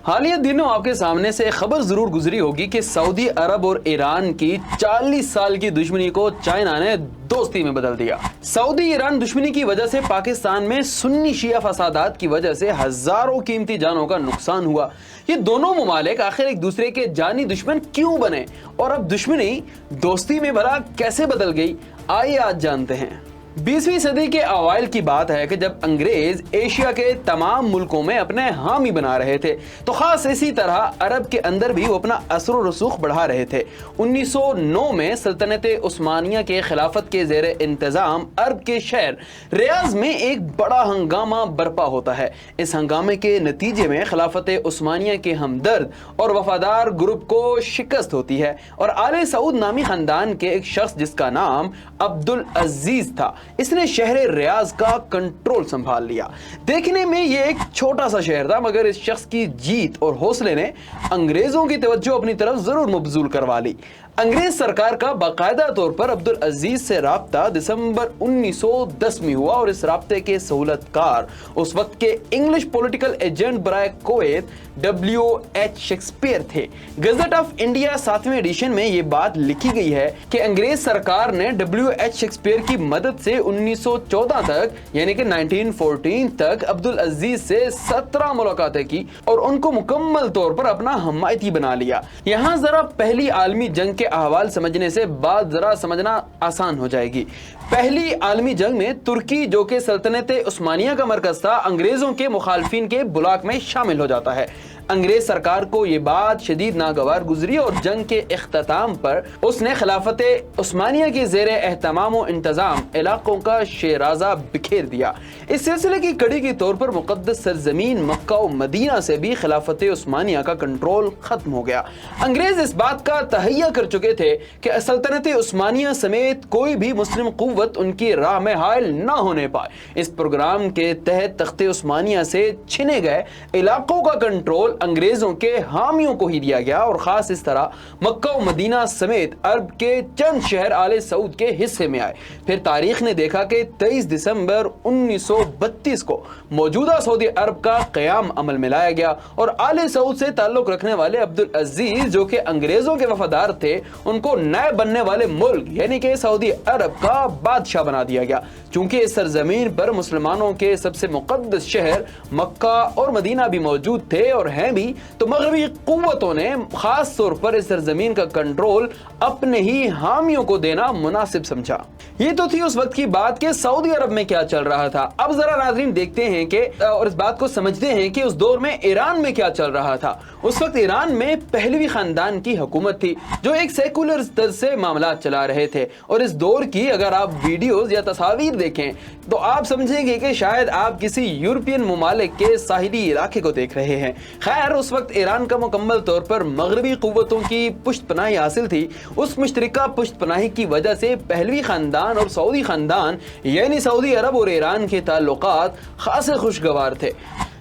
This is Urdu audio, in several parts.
حالیہ دنوں آپ کے سامنے سے خبر ضرور گزری ہوگی کہ سعودی عرب اور ایران کی 40 سال کی دشمنی کو چائنا نے دوستی میں بدل دیا۔ سعودی ایران دشمنی کی وجہ سے پاکستان میں سنی شیعہ فسادات کی وجہ سے ہزاروں قیمتی جانوں کا نقصان ہوا۔ یہ دونوں ممالک آخر ایک دوسرے کے جانی دشمن کیوں بنے اور اب دشمنی دوستی میں بھلا کیسے بدل گئی؟ آئیے آج جانتے ہیں۔ 20ویں صدی کے اوائل کی بات ہے کہ جب انگریز ایشیا کے تمام ملکوں میں اپنے حامی بنا رہے تھے تو خاص اسی طرح عرب کے اندر بھی وہ اپنا اثر و رسوخ بڑھا رہے تھے۔ 1909 میں سلطنت عثمانیہ کے خلافت کے زیر انتظام عرب کے شہر ریاض میں ایک بڑا ہنگامہ برپا ہوتا ہے۔ اس ہنگامے کے نتیجے میں خلافت عثمانیہ کے ہمدرد اور وفادار گروپ کو شکست ہوتی ہے اور آل سعود نامی خاندان کے ایک شخص جس کا نام عبدالعزیز تھا، اس نے شہر ریاض کا کنٹرول سنبھال لیا۔ دیکھنے میں یہ ایک چھوٹا سا شہر تھا، مگر اس شخص کی جیت اور حوصلے نے انگریزوں کی توجہ اپنی طرف ضرور مبذول کروا لی۔ انگریز سرکار کا باقاعدہ طور پر عبدالعزیز سے رابطہ دسمبر 1910 میں ہوا اور اس رابطے کے سہولت کار اس وقت کے انگلش پولیٹیکل ایجنٹ برائے کویت WH شیکسپیئر تھے۔ گزٹ آف انڈیا 7ویں ایڈیشن میں یہ بات لکھی گئی ہے کہ انگریز سرکار نے WH شیکسپیئر کی مدد سے 1914 تک یعنی کہ 1914 تک عبدالعزیز سے 17 ملاقاتیں کی اور ان کو مکمل طور پر اپنا حمایتی بنا لیا۔ یہاں ذرا پہلی عالمی جنگ کے احوال سمجھنے سے بات ذرا سمجھنا آسان ہو جائے گی۔ پہلی عالمی جنگ میں ترکی جو کہ سلطنت عثمانیہ کا مرکز تھا، انگریزوں کے مخالفین کے بلاک میں شامل ہو جاتا ہے۔ انگریز سرکار کو یہ بات شدید ناگوار گزری اور جنگ کے اختتام پر اس نے خلافت عثمانیہ کے زیر اہتمام و انتظام علاقوں کا شیرازہ بکھیر دیا۔ اس سلسلے کی کڑی کے طور پر مقدس سرزمین مکہ و مدینہ سے بھی خلافت عثمانیہ کا کنٹرول ختم ہو گیا۔ انگریز اس بات کا تہیہ کر چکے تھے کہ سلطنت عثمانیہ سمیت کوئی بھی مسلم قوت ان کی راہ میں حائل نہ ہونے پائے۔ اس پروگرام کے تحت تخت عثمانیہ سے چھنے گئے علاقوں کا کنٹرول انگریزوں کے حامیوں کو ہی دیا گیا اور خاص اس طرح مکہ و مدینہ سمیت عرب کے چند شہر آل سعود کے حصے میں آئے۔ پھر تاریخ نے دیکھا کہ 23 دسمبر 1932 کو موجودہ سعودی عرب کا قیام عمل میں لایا گیا اور آل سعود سے تعلق رکھنے والے عبدالعزیز جو کہ انگریزوں کے وفادار تھے، ان کو نئے بننے والے ملک یعنی کہ سعودی عرب کا بادشاہ بنا دیا گیا۔ چونکہ اس سرزمین پر مسلمانوں کے سب سے مقدس شہر مکہ اور مدینہ بھی موجود تھے اور ہیں بھی، تو مغربی قوتوں نے خاص طور پر اس سرزمین کا کنٹرول اپنے ہی حامیوں کو دینا مناسب سمجھا۔ یہ تو تھی اس وقت کی بات کہ سعودی عرب میں کیا چل رہا تھا۔ اب ذرا ناظرین دیکھتے ہیں کہ اور اس بات کو سمجھتے ہیں کہ اس دور میں ایران میں کیا چل رہا تھا۔ اس وقت ایران میں پہلوی خاندان کی حکومت تھی جو ایک سیکولر طرز سے معاملات چلا رہے تھے اور اس دور کی اگر آپ ویڈیوز یا تصاویر دیکھیں تو آپ سمجھیں گے کہ شاید آپ کسی یورپین ممالک کے ساحلی علاقے کو دیکھ رہے ہیں۔ خیر، اس وقت ایران کا مکمل طور پر مغربی قوتوں کی پشت پناہی حاصل تھی۔ اس مشترکہ پشت پناہی کی وجہ سے پہلوی خاندان اور سعودی خاندان یعنی سعودی عرب اور ایران کے تعلقات خاصے خوشگوار تھے۔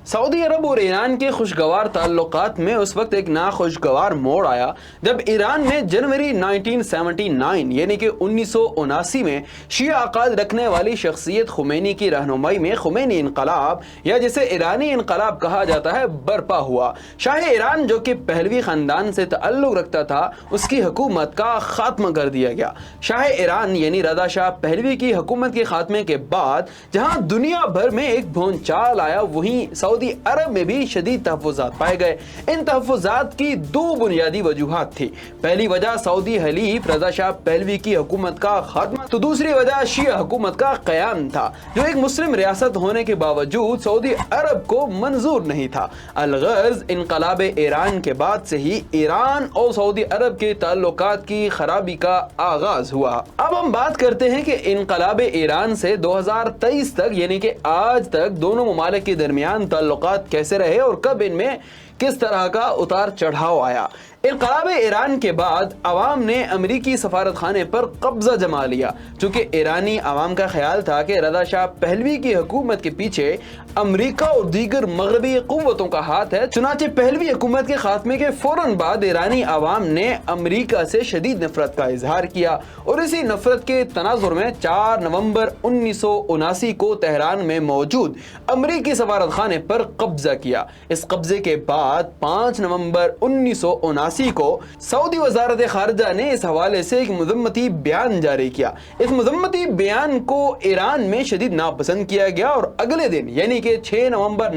سعودی عرب اور ایران کے خوشگوار تعلقات میں اس وقت ایک ناخوشگوار موڑ آیا جب ایران نے جنوری 1979 یعنی کہ 1979 میں شیعہ عقائد رکھنے والی شخصیت خمینی کی رہنمائی میں خمینی انقلاب یا جسے ایرانی انقلاب کہا جاتا ہے برپا ہوا۔ شاہ ایران جو کہ پہلوی خاندان سے تعلق رکھتا تھا، اس کی حکومت کا خاتمہ کر دیا گیا۔ شاہ ایران یعنی رضا شاہ پہلوی کی حکومت کے خاتمے کے بعد جہاں دنیا بھر میں ایک بھونچال آیا، وہیں سعودی عرب میں بھی شدید تحفظات پائے گئے۔ ان تحفظات کی دو بنیادی وجوہات تھی۔ پہلی وجہ سعودی حلیف رضا شاہ پہلوی کی حکومت کا خاتمہ، تو دوسری وجہ شیعہ حکومت کا قیام تھا جو ایک مسلم ریاست ہونے کے باوجود سعودی عرب کو منظور نہیں تھا۔ الغرض انقلاب ایران کے بعد سے ہی ایران اور سعودی عرب کے تعلقات کی خرابی کا آغاز ہوا۔ اب ہم بات کرتے ہیں کہ انقلاب ایران سے 2023 تک یعنی کہ آج تک دونوں ممالک کے درمیان تعلقات کیسے رہے اور کب ان میں کس طرح کا اتار چڑھاؤ آیا۔ انقلاب ایران کے بعد عوام نے امریکی سفارت خانے پر قبضہ جما لیا، چونکہ ایرانی عوام کا خیال تھا کہ رضا شاہ پہلوی کی حکومت کے پیچھے امریکہ اور دیگر مغربی قوتوں کا ہاتھ ہے۔ چنانچہ پہلوی حکومت کے خاتمے کے فوراً بعد ایرانی عوام نے امریکہ سے شدید نفرت کا اظہار کیا اور اسی نفرت کے تناظر میں 4 نومبر 1979 کو تہران میں موجود امریکی سفارت خانے پر قبضہ کیا۔ اس قبضے کے بعد 5 نومبر 1979 کو سعودی وزارت خارجہ نے اس حوالے سے ایک مذمتی بیان جاری کیا۔ اس مذمتی بیان کو ایران میں شدید ناپسند کیا گیا اور اگلے دن یعنی کہ 6 نومبر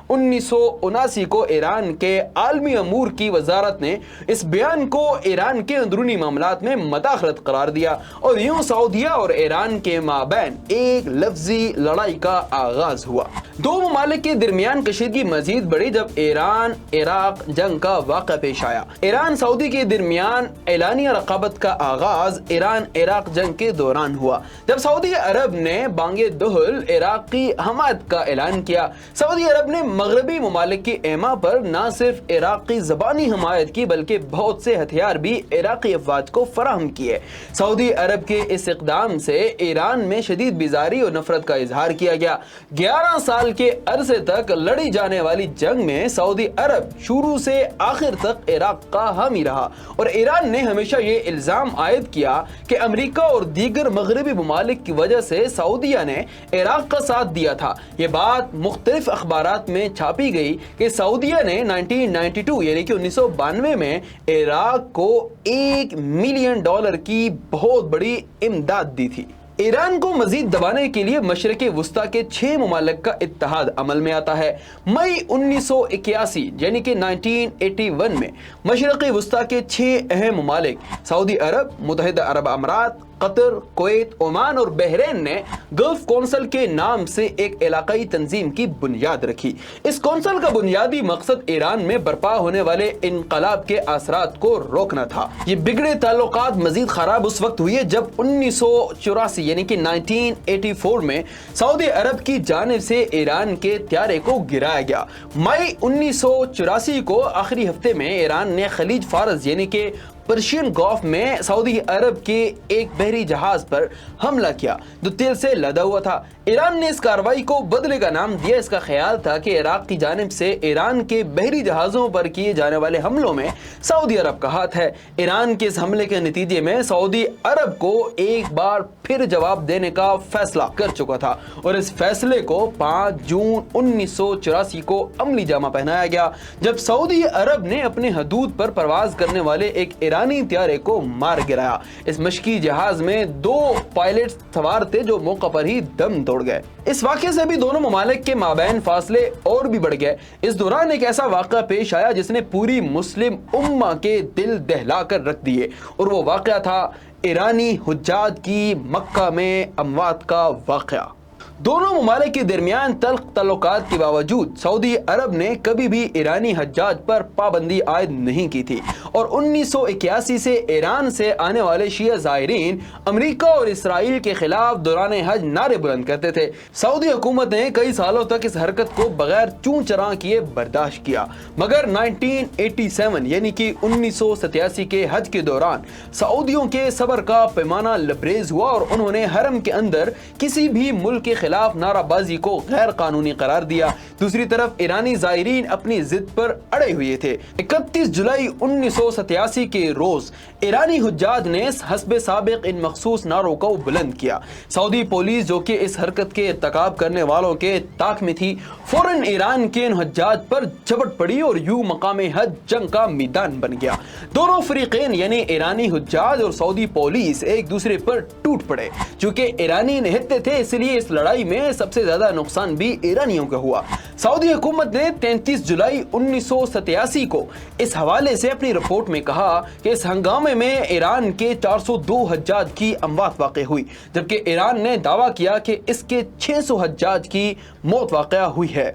1979 کو ایران کے عالمی امور کی وزارت نے اس بیان کو ایران کے اندرونی معاملات میں مداخلت قرار دیا اور یوں سعودیہ اور ایران کے مابین ایک لفظی لڑائی کا آغاز ہوا۔ دو ممالک کے درمیان کشیدگی مزید بڑھی جب ایران عراق جنگ کا واقعہ پیش آیا۔ ایران سعودی کے درمیان اعلانیہ رقابت کا آغاز ایران عراق جنگ کے دوران ہوا، جب سعودی عرب نے بانگ دہل عراق کی حمایت کا اعلان کیا۔ سعودی عرب نے مغربی ممالک کی ایما پر نہ صرف عراق کی زبانی حمایت کی بلکہ بہت سے ہتھیار بھی عراقی افواج کو فراہم کیے۔ سعودی عرب کے اس اقدام سے ایران میں شدید بیزاری اور نفرت کا اظہار کیا گیا۔ 11 سال کے عرصے تک لڑی جانے والی جنگ میں سعودی عرب شروع سے آخر تک عراق کا حامی رہا اور ایران نے ہمیشہ یہ الزام عائد کیا کہ امریکہ اور دیگر مغربی ممالک کی وجہ سے سعودیہ نے عراق کا ساتھ دیا تھا۔ یہ بات مختلف اخبارات میں چھاپی گئی کہ سعودیہ نے 1992 یعنی کہ 1992 میں عراق کو $1 ملین کی بہت بڑی امداد دی تھی۔ ایران کو مزید دبانے کے لیے مشرق وسطی کے 6 ممالک کا اتحاد عمل میں آتا ہے۔ مئی 1981 یعنی کہ 1981 میں مشرق وسطی کے 6 اہم ممالک سعودی عرب، متحدہ عرب امارات، قطر، کویت، عمان اور بحرین نے گلف کونسل کے نام سے ایک علاقائی تنظیم کی بنیاد رکھی۔ اس کونسل کا بنیادی مقصد ایران میں برپا ہونے والے انقلاب کے اثرات کو روکنا تھا۔ یہ بگڑے تعلقات مزید خراب اس وقت ہوئے جب 1984 یعنی کہ 1984 میں سعودی عرب کی جانب سے ایران کے طیارے کو گرایا گیا۔ مئی 1984 کو آخری ہفتے میں ایران نے خلیج فارس یعنی کہ پرشین گولف میں سعودی عرب کے ایک بحری جہاز پر حملہ کیا جو تیل سے لدا ہوا تھا۔ ایران نے اس کارروائی کو بدلے کا نام دیا۔ اس کا خیال تھا کہ عراق کی جانب سے ایران کے بحری جہازوں پر کیے جانے والے حملوں میں سعودی عرب کا ہاتھ ہے۔ ایران کے اس حملے کے نتیجے میں سعودی عرب کو ایک بار پھر جواب دینے کا فیصلہ کر چکا تھا اور اس فیصلے کو 5 جون 1984 کو عملی جامہ پہنایا گیا جب سعودی عرب نے اپنے حدود پر پرواز کرنے والے ایک ایرانی طیارے کو مار گرایا۔ اس مشکی جہاز میں 2 پائلٹ سوار تھے جو موقع پر ہی دم توڑ گئے۔ اس واقعے سے بھی دونوں ممالک کے مابین فاصلے اور بھی بڑھ گئے۔ اس دوران ایک ایسا واقعہ پیش آیا جس نے پوری مسلم امہ کے دل دہلا کر رکھ دیے اور وہ واقعہ تھا ایرانی حجاج کی مکہ میں اموات کا واقعہ۔ دونوں ممالک کے درمیان تلخ تعلقات کے باوجود سعودی عرب نے کبھی بھی ایرانی حجاج پر پابندی عائد نہیں کی تھی اور 1981 سے ایران سے آنے والے شیعہ زائرین امریکہ اور اسرائیل کے خلاف دوران حج نعرے بلند کرتے تھے۔ سعودی حکومت نے کئی سالوں تک اس حرکت کو بغیر چوں چراں کیے برداشت کیا، مگر 1987 یعنی کہ 1987 کے حج کے دوران سعودیوں کے صبر کا پیمانہ لبریز ہوا اور انہوں نے حرم کے اندر کسی بھی ملک کے خلاف نعرہ بازی کو غیر قانونی قرار دیا۔ دوسری طرف ایرانی زائرین اپنی ضد پر اڑے ہوئے تھے۔ 31 جولائی 1987 کے روز ایرانی حجاج نے حسب سابق ان مخصوص نعروں کو بلند کیا۔ سعودی پولیس جو کہ اس حرکت کے ارتکاب کرنے والوں کے طاق میں تھی فوراً ایران کے ان حجاج پر جھپٹ پڑی اور یوں مقام حج جنگ کا میدان بن گیا۔ دونوں فریقین یعنی ایرانی حجاج اور سعودی پولیس ایک دوسرے پر ٹوٹ پڑے۔ چونکہ ایرانی نہتے تھے اس لیے اس لڑائی میں سب سے زیادہ نقصان بھی ایرانیوں کا ہوا۔ سعودی حکومت نے 33 جولائی 1987 کو اس حوالے سے اپنی رپورٹ میں کہا کہ اس ہنگامے میں ایران کے 402 حجاج کی اموات واقع ہوئی، جبکہ ایران نے دعویٰ کیا کہ اس کے 600 حجاج کی موت واقع ہوئی ہے۔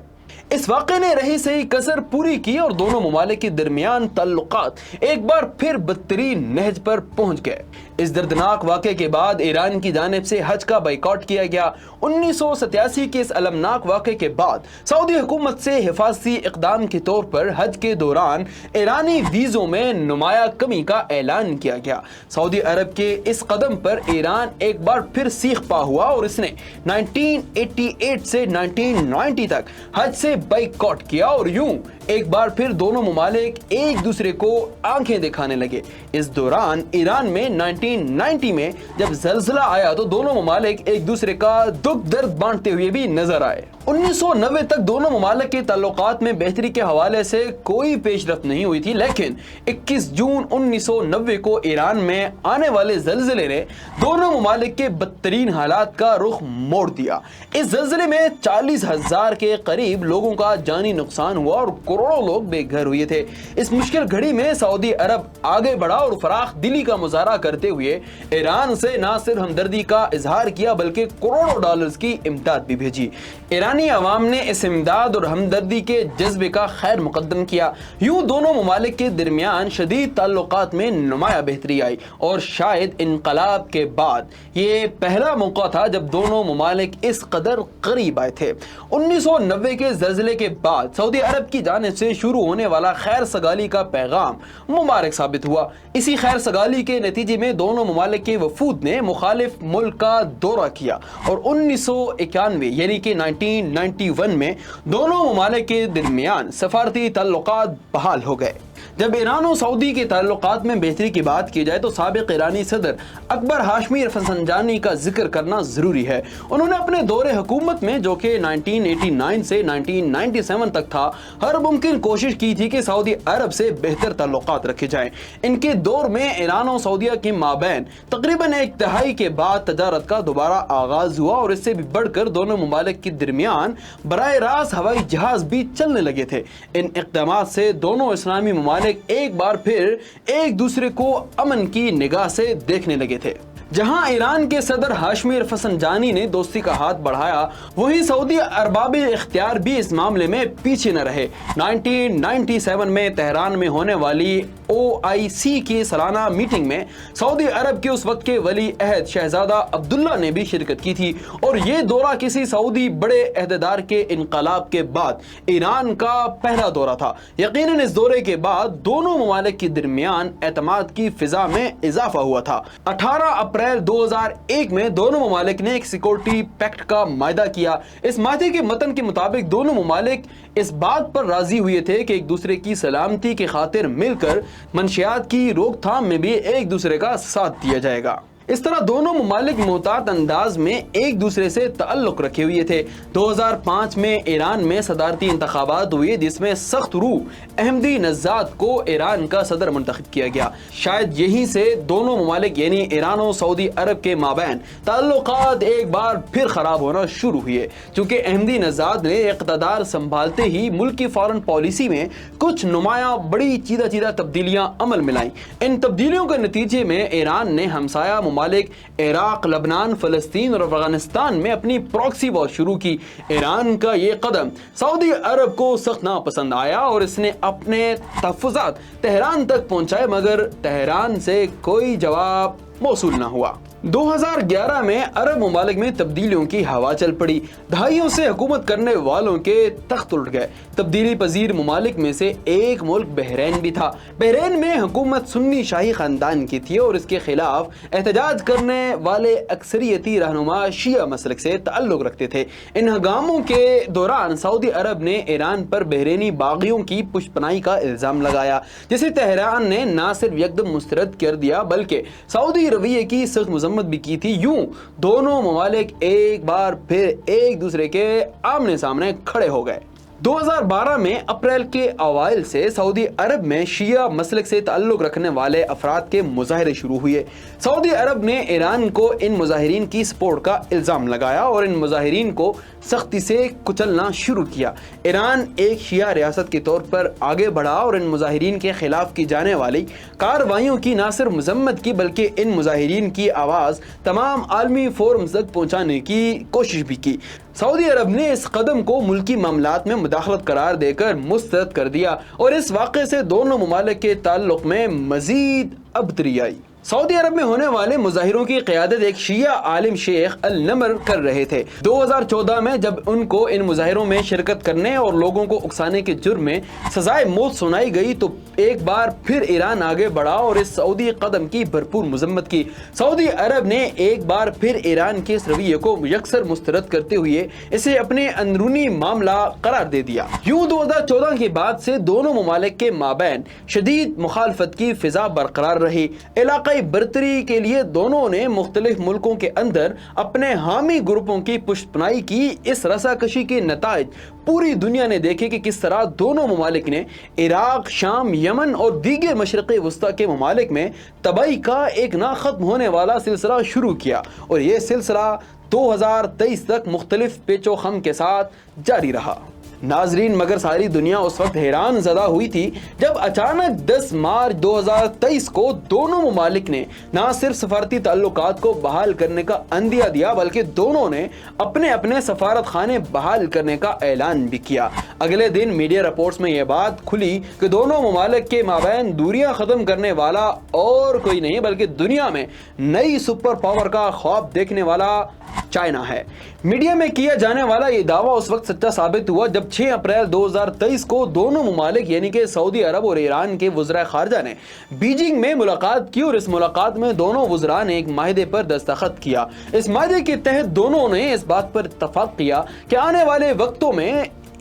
اس واقعے نے رہی سہی کسر پوری کی اور دونوں ممالک کے درمیان تعلقات ایک بار پھر بدترین نہج پر پہنچ گئے۔ اس دردناک واقعے کے بعد ایران کی جانب سے حج کا بائیکاٹ کیا گیا۔ 1987 کے اس المناک واقعے کے بعد سعودی حکومت سے حفاظتی اقدام کے طور پر حج کے دوران ایرانی ویزوں میں نمایاں کمی کا اعلان کیا گیا۔ سعودی عرب کے اس قدم پر ایران ایک بار پھر سیخ پا ہوا اور اس نے 1988 سے 1990 تک حج سے بائیکاٹ کیا اور یوں ایک بار پھر دونوں ممالک ایک دوسرے کو آنکھیں دکھانے لگے۔ اس دوران ایران میں 1990 میں جب زلزلہ آیا تو دونوں ممالک ایک دوسرے کا دکھ درد بانٹتے ہوئے بھی نظر آئے۔ 1990 تک دونوں ممالک کے تعلقات میں بہتری کے حوالے سے کوئی پیش رفت نہیں ہوئی تھی، لیکن 21 جون 1990 کو ایران میں آنے والے زلزلے نے دونوں ممالک کے بدترین حالات کا رخ موڑ دیا۔ اس زلزلے میں 40,000 کے قریب لوگوں کا جانی نقصان ہوا اور کروڑوں لوگ بے گھر ہوئے تھے۔ اس مشکل گھڑی میں سعودی عرب آگے بڑھا اور فراخ دلی کا مظاہرہ کرتے ہوئے ایران سے نہ صرف ہمدردی کا اظہار کیا بلکہ کروڑوں ڈالرز کی امداد بھی بھیجی۔ ایرانی عوام نے اس امداد اور ہمدردی کے جذبے کا خیر مقدم کیا۔ یوں دونوں ممالک کے درمیان شدید تعلقات میں نمایاں بہتری آئی اور شاید انقلاب کے بعد یہ پہلا موقع تھا جب دونوں ممالک اس قدر قریب آئے تھے۔ 1990 کے زلزلے کے بعد سعودی عرب کی جانب سے شروع ہونے والا خیر سگالی کا پیغام مبارک ثابت ہوا۔ اسی خیر سگالی کے نتیجے میں دونوں ممالک کے وفود نے مخالف ملک کا دورہ کیا اور 1991 یعنی کہ 1991 میں دونوں ممالک کے درمیان سفارتی تعلقات بحال ہو گئے۔ جب ایران و سعودی کے تعلقات میں بہتری کی بات کی جائے تو سابق ایرانی صدر اکبر ہاشمی رفسنجانی کا ذکر کرنا ضروری ہے۔ انہوں نے اپنے دور حکومت میں جو کہ 1989 سے 1997 تک تھا ہر ممکن کوشش کی تھی کہ سعودی عرب سے بہتر تعلقات رکھے جائیں۔ ان کے دور میں ایران و سعودیہ کے مابین تقریباً ایک دہائی کے بعد تجارت کا دوبارہ آغاز ہوا اور اس سے بھی بڑھ کر دونوں ممالک کے درمیان براہ راست ہوائی جہاز بھی چلنے لگے تھے۔ ان اقدامات سے دونوں اسلامی ممالک ایک بار پھر ایک دوسرے کو امن کی نگاہ سے دیکھنے لگے تھے۔ جہاں ایران کے صدر ہاشمی رفسنجانی نے دوستی کا ہاتھ بڑھایا، وہیں سعودی ارباب اختیار بھی اس معاملے میں پیچھے نہ رہے۔ 1997 میں تہران میں ہونے والی OIC کی سالانہ میٹنگ میں سعودی عرب کے اس وقت کے ولی عہد شہزادہ عبداللہ نے بھی شرکت کی تھی اور یہ دورہ کسی سعودی بڑے عہدیدار کے انقلاب کے بعد ایران کا پہلا دورہ تھا۔ یقیناً اس دورے کے بعد دونوں ممالک کے درمیان اعتماد کی فضا میں اضافہ ہوا تھا۔ 18 اپریل 2001 میں دونوں ممالک نے ایک سیکورٹی پیکٹ کا معاہدہ کیا۔ اس معاہدے کے متن کے مطابق دونوں ممالک اس بات پر راضی ہوئے تھے کہ ایک دوسرے کی سلامتی کی خاطر مل کر منشیات کی روک تھام میں بھی ایک دوسرے کا ساتھ دیا جائے گا۔ اس طرح دونوں ممالک محتاط انداز میں ایک دوسرے سے تعلق رکھے ہوئے تھے۔ 2005 میں ایران میں صدارتی انتخابات ہوئے جس میں سخت روح احمدی نژاد کو ایران کا صدر منتخب کیا گیا۔ شاید یہیں سے دونوں ممالک یعنی ایران و سعودی عرب کے مابین تعلقات ایک بار پھر خراب ہونا شروع ہوئے، چونکہ احمدی نژاد نے اقتدار سنبھالتے ہی ملک کی فارن پالیسی میں کچھ نمایاں بڑی چیدہ تبدیلیاں عمل میں لائیں۔ ان تبدیلیوں کے نتیجے میں ایران نے ہمسایہ ممالک عراق، لبنان، فلسطین اور افغانستان میں اپنی پراکسی وار شروع کی۔ ایران کا یہ قدم سعودی عرب کو سخت ناپسند آیا اور اس نے اپنے تحفظات تہران تک پہنچائے مگر تہران سے کوئی جواب موصول نہ ہوا۔ 2011 میں عرب ممالک میں تبدیلیوں کی ہوا چل پڑی۔ دہائیوں سے حکومت کرنے والوں کے تخت الٹ گئے۔ تبدیلی پذیر ممالک میں سے ایک ملک بحرین بھی تھا۔ بحرین میں حکومت سنی شاہی خاندان کی تھی اور اس کے خلاف احتجاج کرنے والے اکثریتی رہنما شیعہ مسلک سے تعلق رکھتے تھے۔ ان ہنگاموں کے دوران سعودی عرب نے ایران پر بحرینی باغیوں کی پشپنائی کا الزام لگایا، جسے تہران نے نہ صرف یکدم مسترد کر دیا بلکہ سعودی رویے کی سخت مذمت بھی کی تھی۔ یوں دونوں ممالک ایک بار پھر ایک دوسرے کے آمنے سامنے کھڑے ہو گئے۔ 2012 میں اپریل کے اوائل سے سعودی عرب میں شیعہ مسلک سے تعلق رکھنے والے افراد کے مظاہرے شروع ہوئے۔ سعودی عرب نے ایران کو ان مظاہرین کی سپورٹ کا الزام لگایا اور ان مظاہرین کو سختی سے کچلنا شروع کیا۔ ایران ایک شیعہ ریاست کے طور پر آگے بڑھا اور ان مظاہرین کے خلاف کی جانے والی کارروائیوں کی نہ صرف مذمت کی بلکہ ان مظاہرین کی آواز تمام عالمی فورمز تک پہنچانے کی کوشش بھی کی۔ سعودی عرب نے اس قدم کو ملکی معاملات میں مداخلت قرار دے کر مسترد کر دیا اور اس واقعے سے دونوں ممالک کے تعلق میں مزید ابتری آئی۔ سعودی عرب میں ہونے والے مظاہروں کی قیادت ایک شیعہ عالم شیخ النمر کر رہے تھے۔ 2014 میں جب ان کو ان مظاہروں میں شرکت کرنے اور لوگوں کو اکسانے کے جرم میں سزائے موت سنائی گئی تو ایک بار پھر ایران آگے بڑھا اور اس سعودی قدم کی بھرپور مذمت کی۔ سعودی عرب نے ایک بار پھر ایران کے اس رویے کو یکسر مسترد کرتے ہوئے اسے اپنے اندرونی معاملہ قرار دے دیا۔ یوں 2014 کے بعد سے دونوں ممالک کے مابین شدید مخالفت کی فضا برقرار رہی۔ علاقائی برتری کے لیے دونوں نے مختلف ملکوں کے اندر اپنے حامی گروپوں کی پشت پناہی کی۔ اس رساکشی کے نتائج پوری دنیا نے دیکھے کہ کس طرح دونوں ممالک نے عراق، شام، یمن اور دیگر مشرق وسطی کے ممالک میں تباہی کا ایک نہ ختم ہونے والا سلسلہ شروع کیا، اور یہ سلسلہ 2023 تک مختلف پیچ و خم کے ساتھ جاری رہا۔ ناظرین، مگر ساری دنیا اس وقت حیران زدہ ہوئی تھی جب اچانک 10 مارچ 2023 کو دونوں ممالک نے نہ صرف سفارتی تعلقات کو بحال کرنے کا عندیہ دیا بلکہ دونوں نے اپنے اپنے سفارت خانے بحال کرنے کا اعلان بھی کیا۔ اگلے دن میڈیا رپورٹس میں یہ بات کھلی کہ دونوں ممالک کے مابین دوریاں ختم کرنے والا اور کوئی نہیں بلکہ دنیا میں نئی سپر پاور کا خواب دیکھنے والا چائنا ہے۔ میڈیا میں کیا جانے والا یہ دعویٰ اس وقت سچا ثابت ہوا جب 6 اپریل 2023 کو دونوں ممالک یعنی کہ سعودی عرب اور ایران کے وزرائے خارجہ نے بیجنگ میں ملاقات کی، اور اس ملاقات میں دونوں وزراء نے ایک معاہدے پر دستخط کیا۔ اس معاہدے کے تحت دونوں نے اس بات پر اتفاق کیا کہ آنے والے وقتوں میں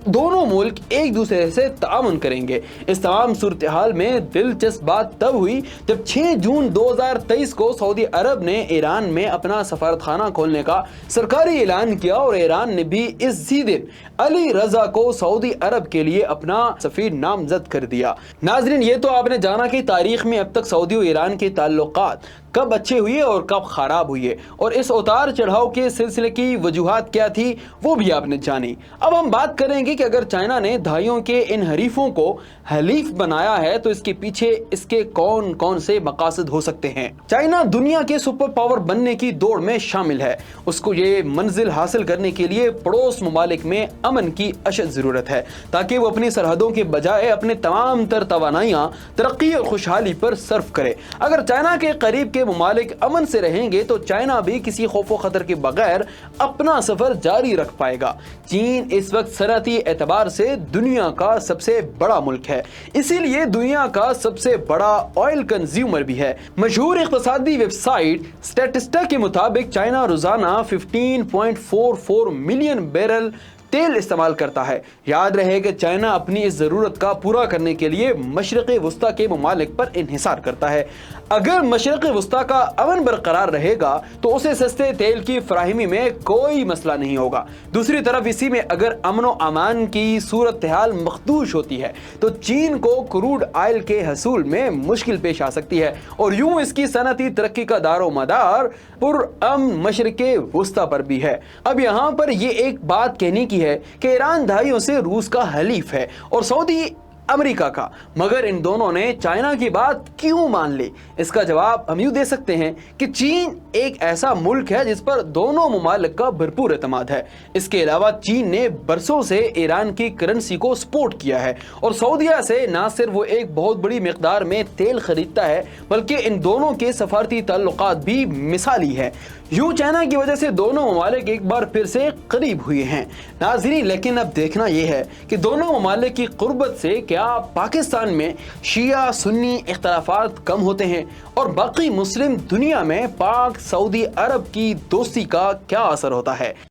دونوں ملک ایک دوسرے سے تعاون کریں گے۔ اس تمام صورتحال میں دلچسپ بات تب ہوئی جب 6 جون 2023 کو سعودی عرب نے ایران میں اپنا سفارت خانہ کھولنے کا سرکاری اعلان کیا، اور ایران نے بھی اسی دن علی رضا کو سعودی عرب کے لیے اپنا سفیر نامزد کر دیا۔ ناظرین، یہ تو آپ نے جانا کہ تاریخ میں اب تک سعودی و ایران کے تعلقات کب اچھے ہوئے اور کب خراب ہوئے، اور اس اتار چڑھاؤ کے سلسلے کی وجوہات کیا تھی وہ بھی آپ نے جانی۔ اب ہم بات کریں گے کہ اگر چائنا نے دہائیوں کے ان حریفوں کو حلیف بنایا ہے تو اس کے پیچھے اس کے کون کون سے مقاصد ہو سکتے ہیں۔ چائنا دنیا کے سپر پاور بننے کی دوڑ میں شامل ہے۔ اس کو یہ منزل حاصل کرنے کے لیے پڑوس ممالک میں امن کی اشد ضرورت ہے تاکہ وہ اپنی سرحدوں کے بجائے اپنے تمام تر توانائیاں ترقی اور خوشحالی پر صرف کرے۔ اگر چائنا کے قریب کے ممالک امن سے رہیں گے تو چائنا بھی کسی خوف و خطر کے بغیر اپنا سفر جاری رکھ پائے گا۔ چین اس وقت صنعتی اعتبار سے دنیا کا سب سے بڑا ملک ہے، اسی لیے دنیا کا سب سے بڑا آئل کنزیومر بھی ہے۔ مشہور اقتصادی ویب سائٹ اسٹیٹسٹا کے مطابق چائنا روزانہ 15.44 ملین بیرل تیل استعمال کرتا ہے۔ یاد رہے کہ چائنا اپنی اس ضرورت کا پورا کرنے کے لیے مشرق وسطی کے ممالک پر انحصار کرتا ہے۔ اگر مشرق وسطی کا امن برقرار رہے گا تو اسے سستے تیل کی فراہمی میں کوئی مسئلہ نہیں ہوگا۔ دوسری طرف اسی میں اگر امن و امان کی صورتحال مخدوش ہوتی ہے تو چین کو کروڈ آئل کے حصول میں مشکل پیش آ سکتی ہے، اور یوں اس کی صنعتی ترقی کا دار و مدار پرامن مشرق وسطی پر بھی ہے۔ اب یہاں پر یہ ایک بات کہنے کی ہے کہ ایران دہائیوں سے روس کا حلیف ہے اور سعودی امریکہ کا، مگر ان دونوں نے چائنا کی بات کیوں مان لی؟ اس کا جواب ہم یوں دے سکتے ہیں کہ چین ایک ایسا ملک ہے جس پر دونوں ممالک کا بھرپور اعتماد ہے۔ اس کے علاوہ چین نے برسوں سے ایران کی کرنسی کو سپورٹ کیا ہے، اور سعودیہ سے نہ صرف وہ ایک بہت بڑی مقدار میں تیل خریدتا ہے بلکہ ان دونوں کے سفارتی تعلقات بھی مثالی ہیں۔ یوں چائنا کی وجہ سے دونوں ممالک ایک بار پھر سے قریب ہوئے ہیں۔ ناظرین، لیکن اب دیکھنا یہ ہے کہ دونوں ممالک کی قربت سے کیا پاکستان میں شیعہ سنی اختلافات کم ہوتے ہیں، اور باقی مسلم دنیا میں پاک سعودی عرب کی دوستی کا کیا اثر ہوتا ہے۔